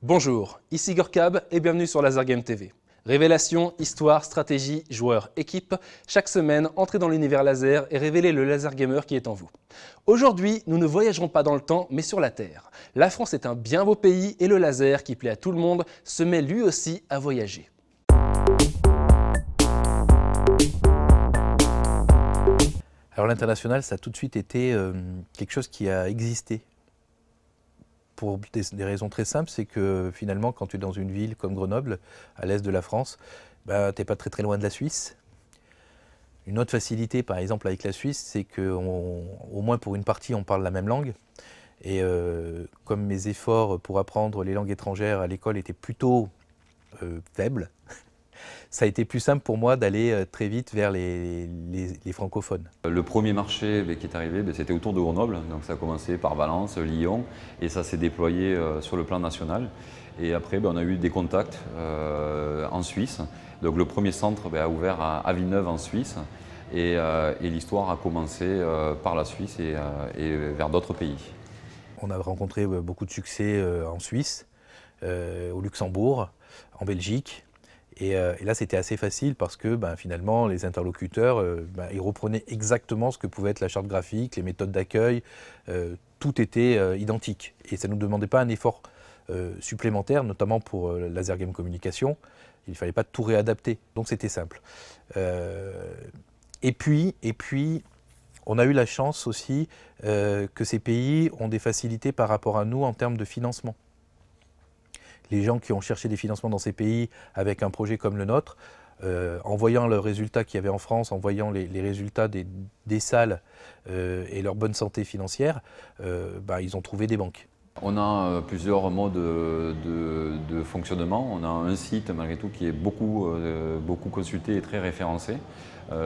Bonjour, ici Gorkab et bienvenue sur Laser Game TV. Révélation, histoire, stratégie, joueurs, équipe, chaque semaine, entrez dans l'univers laser et révélez le laser gamer qui est en vous. Aujourd'hui, nous ne voyagerons pas dans le temps, mais sur la Terre. La France est un bien beau pays et le laser, qui plaît à tout le monde, se met lui aussi à voyager. Alors l'international, ça a tout de suite été quelque chose qui a existé. Pour des raisons très simples, c'est que finalement, quand tu es dans une ville comme Grenoble, à l'est de la France, tu n'es pas très loin de la Suisse. Une autre facilité, par exemple, avec la Suisse, c'est qu'au moins pour une partie, on parle la même langue. Et comme mes efforts pour apprendre les langues étrangères à l'école étaient plutôt faibles, ça a été plus simple pour moi d'aller très vite vers les francophones. Le premier marché qui est arrivé, c'était autour de Grenoble, donc ça a commencé par Valence, Lyon, et ça s'est déployé sur le plan national. Et après, on a eu des contacts en Suisse. Donc le premier centre a ouvert à Villeneuve en Suisse, et l'histoire a commencé par la Suisse et vers d'autres pays. On a rencontré beaucoup de succès en Suisse, au Luxembourg, en Belgique. Et là, c'était assez facile parce que finalement, les interlocuteurs, ils reprenaient exactement ce que pouvait être la charte graphique, les méthodes d'accueil, tout était identique. Et ça ne nous demandait pas un effort supplémentaire, notamment pour Laser Game Communication. Il ne fallait pas tout réadapter, donc c'était simple. Et puis, on a eu la chance aussi que ces pays ont des facilités par rapport à nous en termes de financement. Les gens qui ont cherché des financements dans ces pays avec un projet comme le nôtre, en voyant le résultat qu'il y avait en France, en voyant les résultats des salles et leur bonne santé financière, ils ont trouvé des banques. On a plusieurs modes de fonctionnement. On a un site malgré tout qui est beaucoup consulté et très référencé.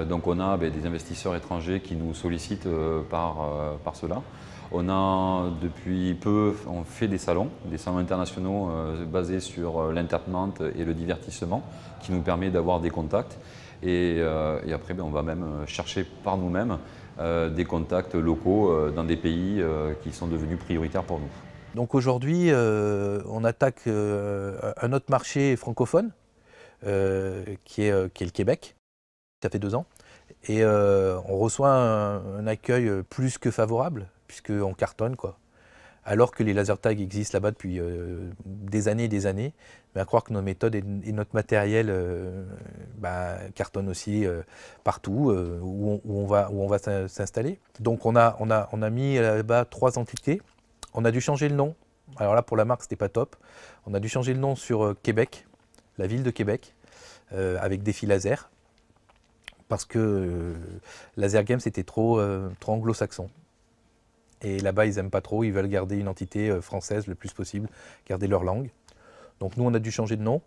Donc on a des investisseurs étrangers qui nous sollicitent par cela. On a depuis peu fait des salons internationaux basés sur l'entertainment et le divertissement qui nous permet d'avoir des contacts. Et après, on va même chercher par nous-mêmes des contacts locaux dans des pays qui sont devenus prioritaires pour nous. Donc aujourd'hui, on attaque un autre marché francophone qui est le Québec. Ça fait 2 ans. Et on reçoit un accueil plus que favorable, puisqu'on cartonne, quoi. Alors que les laser tags existent là-bas depuis des années et des années, mais à croire que nos méthodes et notre matériel cartonnent aussi partout où on va s'installer. Donc on a mis là-bas 3 entités. On a dû changer le nom. Alors là, pour la marque, c'était pas top. On a dû changer le nom sur Québec, la ville de Québec, avec Défi Laser. Parce que Laser Game, c'était trop anglo-saxon. Et là-bas, ils n'aiment pas trop, ils veulent garder une entité française le plus possible, garder leur langue. Donc nous, on a dû changer de nom.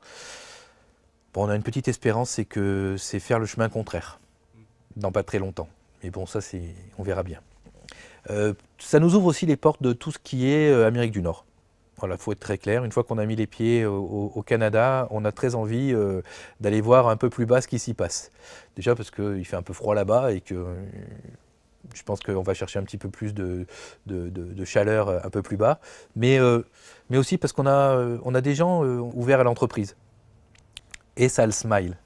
Bon, on a une petite espérance, c'est que c'est faire le chemin contraire, dans pas très longtemps. Mais bon, ça, on verra bien. Ça nous ouvre aussi les portes de tout ce qui est Amérique du Nord. Voilà, il faut être très clair. Une fois qu'on a mis les pieds au Canada, on a très envie d'aller voir un peu plus bas ce qui s'y passe. Déjà parce qu'il fait un peu froid là-bas et que je pense qu'on va chercher un petit peu plus de chaleur un peu plus bas. Mais aussi parce qu'on a des gens ouverts à l'entreprise. Et ça le smile.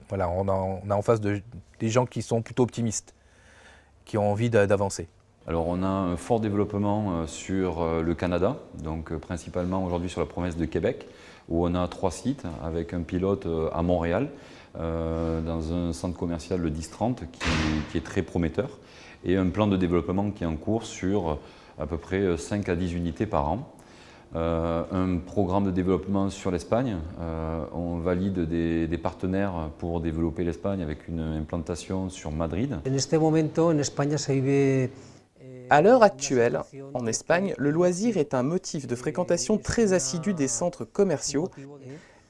Voilà, on a en face des gens qui sont plutôt optimistes, qui ont envie d'avancer. Alors on a un fort développement sur le Canada, donc principalement aujourd'hui sur la province de Québec, où on a 3 sites avec un pilote à Montréal, dans un centre commercial, le 10-30, qui est très prometteur, et un plan de développement qui est en cours sur à peu près 5 à 10 unités par an. Un programme de développement sur l'Espagne, on valide des partenaires pour développer l'Espagne avec une implantation sur Madrid. À l'heure actuelle, en Espagne, le loisir est un motif de fréquentation très assidue des centres commerciaux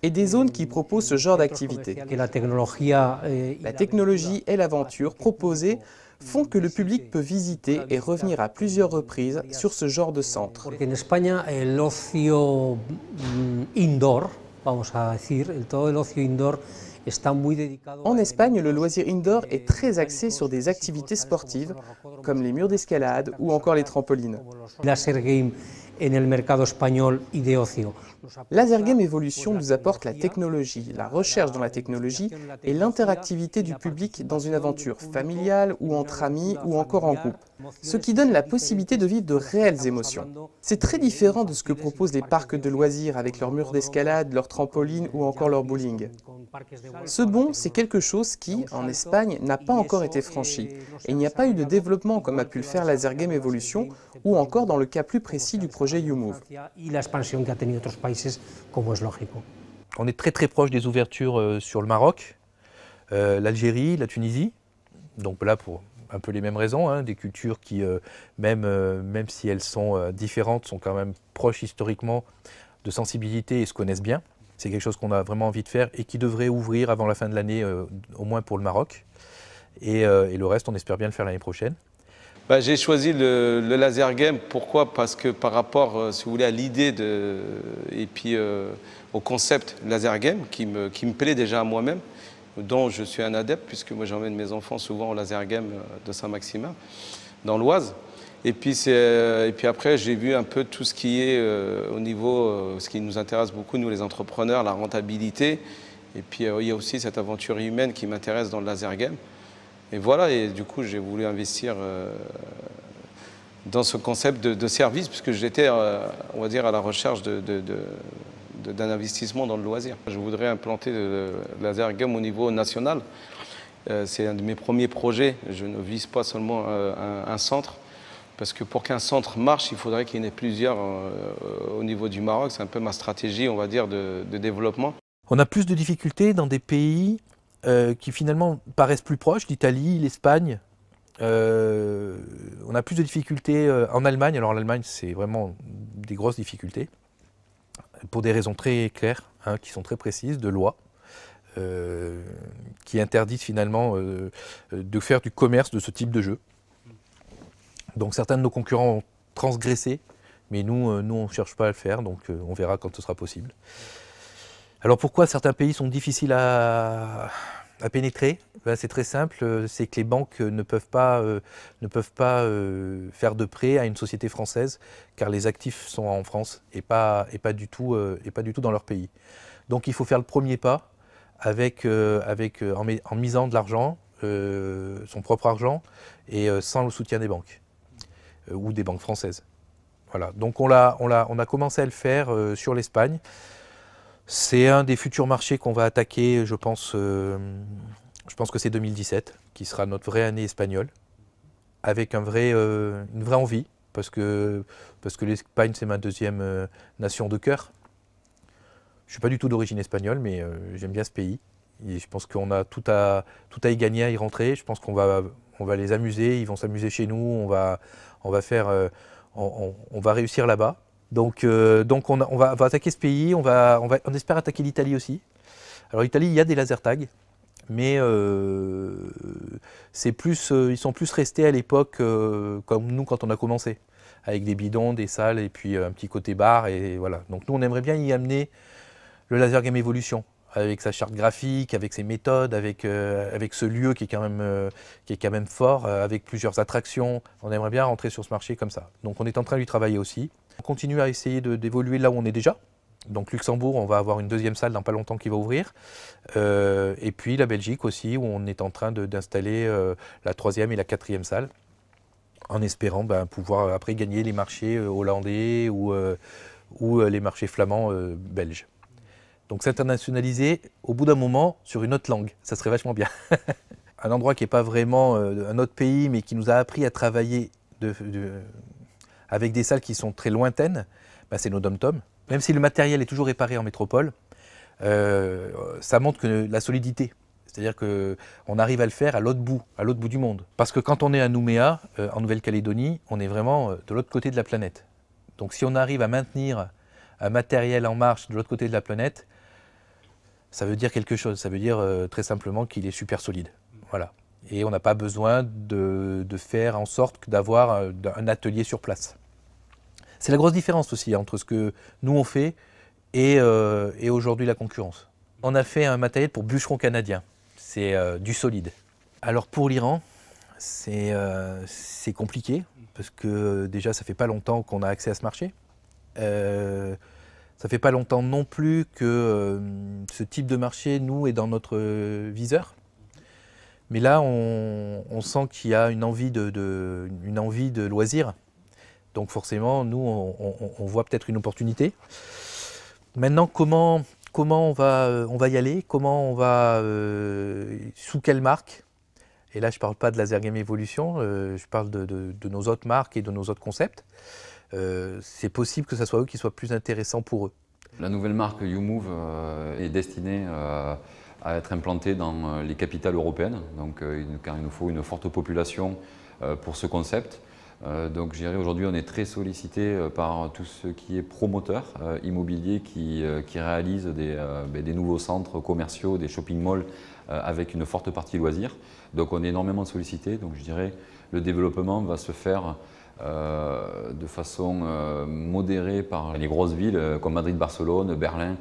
et des zones qui proposent ce genre d'activité. La technologie et l'aventure proposées font que le public peut visiter et revenir à plusieurs reprises sur ce genre de centre. En Espagne, le loisir indoor est très axé sur des activités sportives, comme les murs d'escalade ou encore les trampolines. Laser Game en el mercado español y de ocio. Lasergame Evolution nous apporte la technologie, la recherche dans la technologie et l'interactivité du public dans une aventure familiale ou entre amis ou encore en groupe, ce qui donne la possibilité de vivre de réelles émotions. C'est très différent de ce que proposent les parcs de loisirs avec leurs murs d'escalade, leurs trampolines ou encore leur bowling. Ce bond, c'est quelque chose qui, en Espagne, n'a pas encore été franchi et il n'y a pas eu de développement comme a pu le faire Lasergame Evolution ou encore dans le cas plus précis du projet YouMove. On est très très proche des ouvertures sur le Maroc, l'Algérie, la Tunisie, donc là pour un peu les mêmes raisons, hein, des cultures qui, même si elles sont différentes, sont quand même proches historiquement de sensibilité et se connaissent bien. C'est quelque chose qu'on a vraiment envie de faire et qui devrait ouvrir avant la fin de l'année, au moins pour le Maroc. Et le reste, on espère bien le faire l'année prochaine. J'ai choisi le laser game. Pourquoi? Parce que par rapport, si vous voulez, à l'idée et puis au concept laser game qui me plaît déjà à moi-même, dont je suis un adepte puisque moi j'emmène mes enfants souvent au laser game de Saint-Maximin, dans l'Oise. Et puis après, j'ai vu un peu tout ce qui est au niveau, ce qui nous intéresse beaucoup, nous les entrepreneurs, la rentabilité. Et puis il y a aussi cette aventure humaine qui m'intéresse dans le laser game. Et voilà, et du coup, j'ai voulu investir dans ce concept de service, puisque j'étais, on va dire, à la recherche d'un investissement dans le loisir. Je voudrais implanter le laser game au niveau national. C'est un de mes premiers projets. Je ne vise pas seulement un centre, parce que pour qu'un centre marche, il faudrait qu'il y en ait plusieurs au niveau du Maroc. C'est un peu ma stratégie, on va dire, de développement. On a plus de difficultés dans des pays qui finalement paraissent plus proches, l'Italie, l'Espagne. On a plus de difficultés en Allemagne. Alors l'Allemagne, c'est vraiment des grosses difficultés, pour des raisons très claires, hein, qui sont très précises, de loi, qui interdisent finalement de faire du commerce de ce type de jeu. Donc certains de nos concurrents ont transgressé, mais nous on ne cherche pas à le faire, donc on verra quand ce sera possible. Alors pourquoi certains pays sont difficiles à pénétrer? Ben, c'est très simple, c'est que les banques ne peuvent pas faire de prêt à une société française, car les actifs sont en France et pas du tout dans leur pays. Donc il faut faire le premier pas en misant de l'argent, son propre argent, et sans le soutien des banques ou des banques françaises. Voilà. Donc on a commencé à le faire sur l'Espagne. C'est un des futurs marchés qu'on va attaquer, je pense que c'est 2017, qui sera notre vraie année espagnole, avec une vraie envie, parce que l'Espagne, c'est ma deuxième nation de cœur. Je ne suis pas du tout d'origine espagnole, mais j'aime bien ce pays. Et je pense qu'on a tout à y gagner à y rentrer. Je pense qu'on va les amuser, ils vont s'amuser chez nous, on va réussir là-bas. Donc on va attaquer ce pays, on espère attaquer l'Italie aussi. Alors l'Italie, il y a des laser tags, mais ils sont plus restés à l'époque comme nous quand on a commencé, avec des bidons, des salles et puis un petit côté bar, et voilà. Donc nous on aimerait bien y amener le Laser Game Evolution, avec sa charte graphique, avec ses méthodes, avec ce lieu qui est quand même fort, avec plusieurs attractions. On aimerait bien rentrer sur ce marché comme ça. Donc on est en train de lui travailler aussi. On continue à essayer d'évoluer là où on est déjà. Donc Luxembourg, on va avoir une deuxième salle dans pas longtemps qui va ouvrir. Et puis la Belgique aussi, où on est en train d'installer la troisième et la quatrième salle, en espérant pouvoir après gagner les marchés hollandais ou les marchés flamands belges. Donc s'internationaliser au bout d'un moment sur une autre langue, ça serait vachement bien. Un endroit qui n'est pas vraiment un autre pays, mais qui nous a appris à travailler avec des salles qui sont très lointaines, c'est nos dom-toms. Même si le matériel est toujours réparé en métropole, ça montre que la solidité. C'est-à-dire qu'on arrive à le faire à l'autre bout du monde. Parce que quand on est à Nouméa, en Nouvelle-Calédonie, on est vraiment de l'autre côté de la planète. Donc si on arrive à maintenir un matériel en marche de l'autre côté de la planète, ça veut dire quelque chose. Ça veut dire très simplement qu'il est super solide. Voilà. Et on n'a pas besoin de faire en sorte d'avoir un atelier sur place. C'est la grosse différence aussi entre ce que nous on fait et aujourd'hui la concurrence. On a fait un matériel pour bûcherons canadiens. C'est du solide. Alors pour l'Iran, c'est compliqué parce que déjà ça fait pas longtemps qu'on a accès à ce marché. Ça fait pas longtemps non plus que ce type de marché, nous, est dans notre viseur. Mais là, on sent qu'il y a une envie de loisir. Donc forcément, nous, on voit peut-être une opportunité. Maintenant, comment on va y aller? Comment on va, sous quelle marque? Et là, je ne parle pas de Laser Game Evolution, je parle de nos autres marques et de nos autres concepts. C'est possible que ce soit eux qui soient plus intéressants pour eux. La nouvelle marque YouMove est destinée à être implantée dans les capitales européennes, donc car il nous faut une forte population pour ce concept. Donc je dirais aujourd'hui on est très sollicité par tout ce qui est promoteur immobilier qui réalise des nouveaux centres commerciaux, des shopping malls avec une forte partie loisirs. Donc on est énormément sollicité, donc je dirais le développement va se faire de façon modérée par les grosses villes comme Madrid, Barcelone, Berlin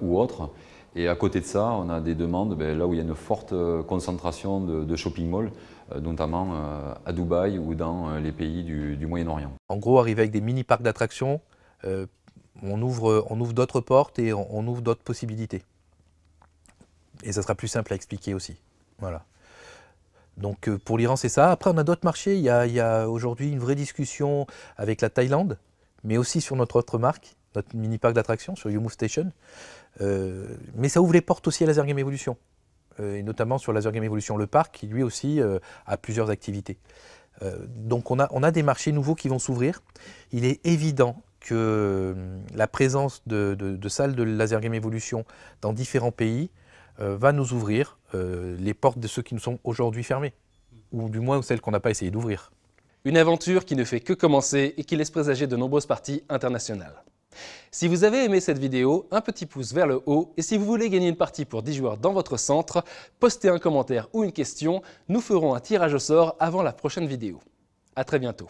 ou autres. Et à côté de ça, on a des demandes là où il y a une forte concentration de shopping malls, notamment à Dubaï ou dans les pays du Moyen-Orient. En gros, arriver avec des mini-parcs d'attractions, on ouvre d'autres portes et on ouvre d'autres possibilités. Et ça sera plus simple à expliquer aussi. Voilà. Donc pour l'Iran, c'est ça. Après, on a d'autres marchés. Il y a aujourd'hui une vraie discussion avec la Thaïlande, mais aussi sur notre autre marque, notre mini-parc d'attractions, sur YouMove Station. Mais ça ouvre les portes aussi à Laser Game Evolution, et notamment sur Laser Game Evolution le parc, qui lui aussi a plusieurs activités. Donc on a des marchés nouveaux qui vont s'ouvrir. Il est évident que la présence de salles de Laser Game Evolution dans différents pays va nous ouvrir les portes de ceux qui nous sont aujourd'hui fermés, ou du moins celles qu'on n'a pas essayé d'ouvrir. Une aventure qui ne fait que commencer et qui laisse présager de nombreuses parties internationales. Si vous avez aimé cette vidéo, un petit pouce vers le haut, et si vous voulez gagner une partie pour 10 joueurs dans votre centre, postez un commentaire ou une question, nous ferons un tirage au sort avant la prochaine vidéo. À très bientôt.